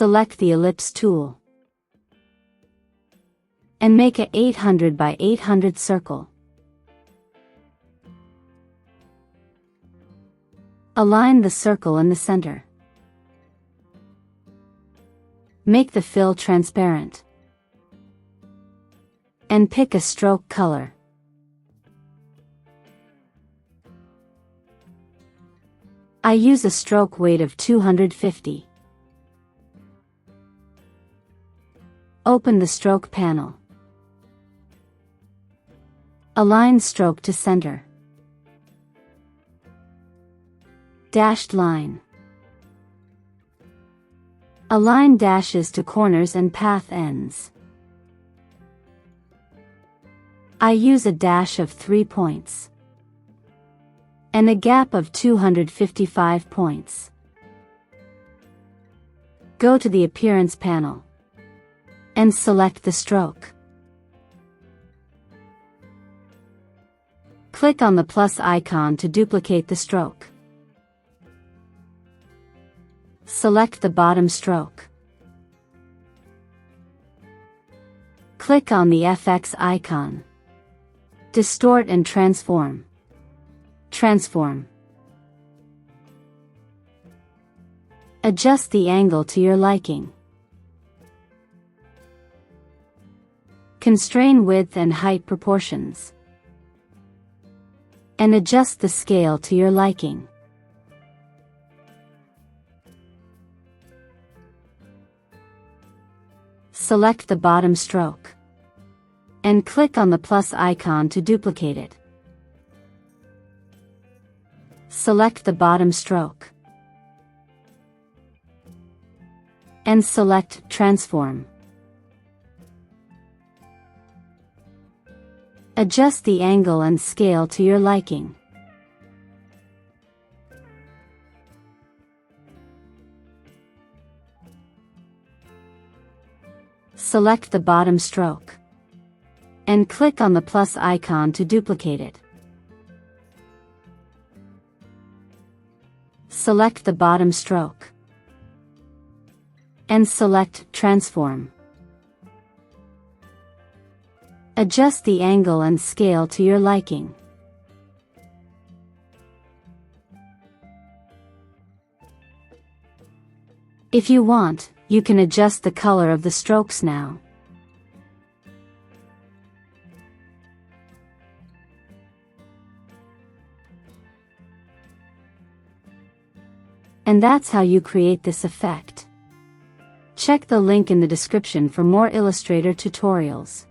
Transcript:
Select the ellipse tool and make a 800 by 800 circle. Align the circle in the center. Make the fill transparent. And pick a stroke color. I use a stroke weight of 250. Open the stroke panel. Align stroke to center. Dashed line. Align dashes to corners and path ends. I use a dash of 3 points and a gap of 255 points. Go to the Appearance panel and select the stroke. Click on the plus icon to duplicate the stroke. Select the bottom stroke. Click on the FX icon. Distort and transform. Transform. Adjust the angle to your liking. Constrain width and height proportions. And adjust the scale to your liking. Select the bottom stroke and click on the plus icon to duplicate it. Select the bottom stroke and select Transform. Adjust the angle and scale to your liking. Select the bottom stroke and click on the plus icon to duplicate it. Select the bottom stroke and select Transform. Adjust the angle and scale to your liking. If you want, you can adjust the color of the strokes now. And that's how you create this effect. Check the link in the description for more Illustrator tutorials.